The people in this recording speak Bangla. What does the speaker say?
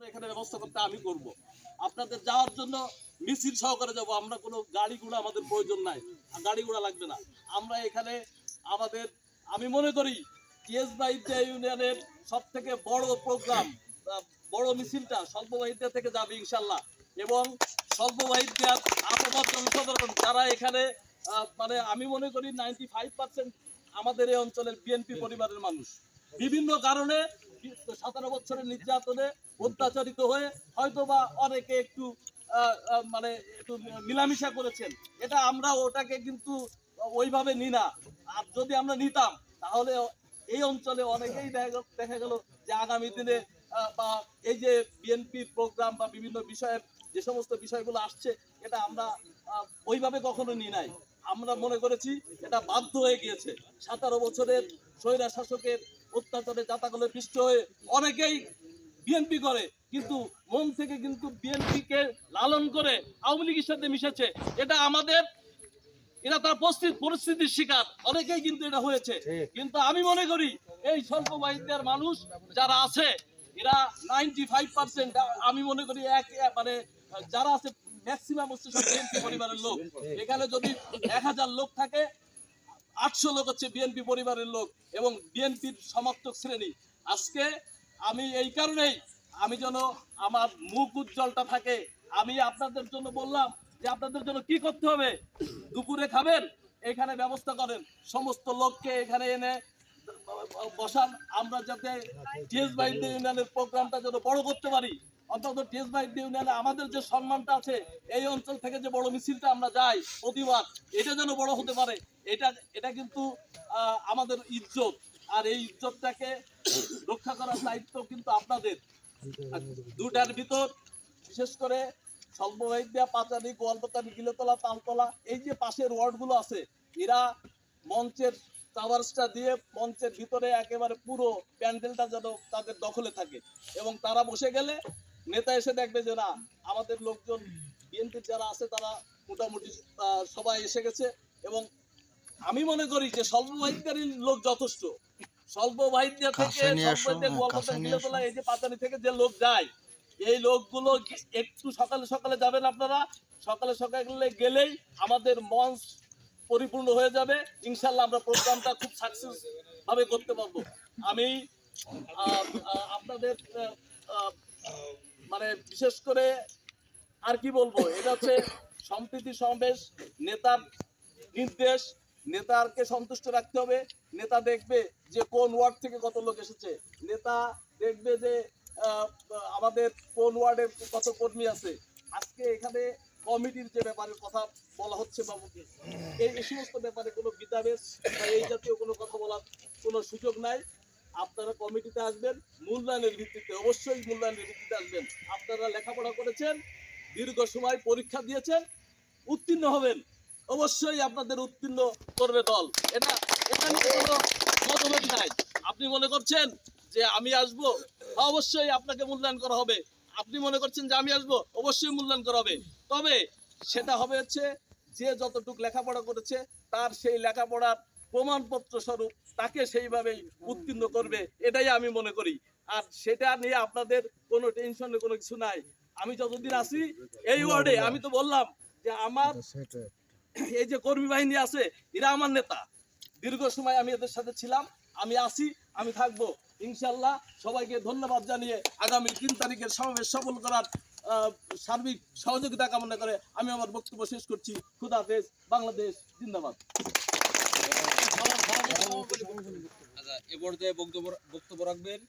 এখানে ব্যবস্থা করতে আমি করব। আপনাদের যাওয়ার জন্য মিছিল সহকারে যাব। আমরা কোনো গাড়ি ঘোড়া আমাদের প্রয়োজন নাই, গাড়ি ঘোড়া লাগবে না। আমরা এখানে আমাদের আমি মনে করি টিএসবাইতে ইউনিয়নের সব থেকে বড় প্রোগ্রাম, বড় মিছিলটা স্বল্পবাহিতা থেকে যাবে ইনশাল্লাহ। এবং স্বল্পবাহিতা আপামত জনসাধারণ যারা এখানে মানে আমি মনে করি 95% আমাদের এই অঞ্চলের বিএনপি পরিবারের মানুষ বিভিন্ন কারণে 17 বছরের নির্যাতনে অত্যাচারিত হয়ে হয়তোবা অনেকে একটু মানে একটু মিলামিশা করেছেন। এটা আমরা ওটাকে কিন্তু ওইভাবে নিই না। আর যদি আমরা নিতাম তাহলে এই অঞ্চলে অনেকেই দেখা গেল যে আগামী দিনে বা এই যে বিএনপির প্রোগ্রাম বা বিভিন্ন বিষয়ের যে সমস্ত বিষয়গুলো আসছে এটা আমরা ওইভাবে কখনো নিই নাই। আমরা মনে করেছি এটা বাধ্য হয়ে গিয়েছে 17 বছরের স্বৈরা শাসকের অত্যাচারে জাতাকলে পিষ্ট হয়ে অনেকেই বিএনপি করে, কিন্তু মন থেকে কিন্তু বিএনপিকে লালন করে আওয়ামী লীগের সাথে মিশেছে। এটা আমাদের এরা তার পরিস্থিতির শিকার অনেকেই কিন্তু এটা হয়েছে। কিন্তু আমি মনে করি এই স্বল্প বাহিনীর মানুষ যারা আছে এরা 95% আমি মনে করি মানে যারা আছে ম্যাক্সিমাম হচ্ছে সব বিএনপি পরিবারের লোক। এখানে যদি 1000 লোক থাকে 800 লোক হচ্ছে বিএনপি পরিবারের লোক এবং বিএনপির সমর্থক শ্রেণী। আজকে আমি এই কারণেই আমি যেন আমার মুখ উজ্জ্বলটা থাকে, আমি আপনাদের জন্য বললাম যে আপনাদের জন্য কি করতে হবে, দুপুরে খাবেন এখানে ব্যবস্থা করেন, সমস্ত লোককে এখানে এনে বসান, আমরা যাতে টিএসবাইতে ইউনিয়নের প্রোগ্রামটা যেন বড় করতে পারি। অন্তত টিএসবাইতে ইউনিয়নে আমাদের যে সম্মানটা আছে এই অঞ্চল থেকে যে বড় মিছিলটা আমরা যাই প্রতিবার এটা যেন বড় হতে পারে। এটা কিন্তু আমাদের ইজ্জত, আর এই ইজ্জতটাকে রক্ষা করার দায়িত্ব কিন্তু আপনাদের। দুটার ভিতর বিশেষ করে স্বল্পবাহিতা, পাঁচালি, গোয়ালপাতানি, গিলেতলা, তালতলা এই যে পাশের ওয়ার্ডগুলো আছে এরা মঞ্চের টাওয়ার্সটা দিয়ে মঞ্চের ভিতরে একেবারে পুরো প্যান্ডেলটা যেন তাদের দখলে থাকে এবং তারা বসে গেলে নেতা এসে দেখবে যে না আমাদের লোকজন বিএনপির যারা আছে তারা মোটামুটি সবাই এসে গেছে। এবং আমি মনে করি যে স্বল্পবাহিতারই লোক যথেষ্ট। স্বল্পবাহিতা থেকে গিলেতলা এই যে পাতানি থেকে যে লোক যায় এই লোকগুলো একটু সকালে সকালে যাবেন আপনারা। সকালে সকালে গেলেই আমাদের মঞ্চ পরিপূর্ণ হয়ে যাবে ইনশাল্লাহ। আমরা প্রোগ্রামটা খুব সাকসেস ভাবে করতে পারবো। আমি আপনাদের মানে বিশেষ করে আর কি বলবো, এটা হচ্ছে সম্প্রীতি সমাবেশ, নেতার নির্দেশ, নেতাকে সন্তুষ্ট রাখতে হবে। নেতা দেখবে যে কোন ওয়ার্ড থেকে কত লোক এসেছে, নেতা দেখবে যে আমাদের কোন ওয়ার্ডে কত কর্মী আছে। আজকে এখানে কমিটির যে ব্যাপারের কথা বলা হচ্ছে বাবুকে, এই সমস্ত ব্যাপারে কোনো বিদ্যাবেশ বা এই জাতীয় কোনো কথা বলার কোনো সুযোগ নাই। আপনারা কমিটিতে আসবেন মূল্যায়নের ভিত্তিতে, অবশ্যই মূল্যায়নের ভিত্তিতে আসবেন। আপনারা লেখাপড়া করেছেন, দীর্ঘ সময় পরীক্ষা দিয়েছেন, উত্তীর্ণ হবেন, অবশ্যই আপনাদের উত্তীর্ণ করবে দল। এটা এখানে কোনো মতভেদ নাই। আপনি মনে করছেন যে আমি আসবো, অবশ্যই আপনাকে মূল্যায়ন করা হবে। আপনি মনে করছেন যে আমি আসবো, অবশ্যই মূল্যায়ন করা হবে। তবে সেটা হবে হচ্ছে যে যতটুকু লেখাপড়া করেছে তার সেই লেখাপড়ার প্রমাণপত্র স্বরূপ তাকে সেইভাবেই উত্তীর্ণ করবে, এটাই আমি মনে করি। আর সেটা নিয়ে আপনাদের কোনো টেনশনের কোনো কিছু নাই। আমি যতদিন আছি এই ওয়ার্ডে, আমি তো বললাম যে আমার এই যে কর্মী বাহিনী আছে এরা আমার নেতা, দীর্ঘ সময় আমি এদের সাথে ছিলাম, আমি আছি, আমি থাকবো ইনশাল্লাহ। সবাইকে ধন্যবাদ জানিয়ে আগামী 3 তারিখের সমাবেশ সফল করার সার্বিক সহযোগিতা কামনা করে আমি আমার বক্তব্য শেষ করছি। খুদা হাফেজ, বাংলাদেশ জিন্দাবাদ। এ পর্যায়ে বক্তব্য রাখবেন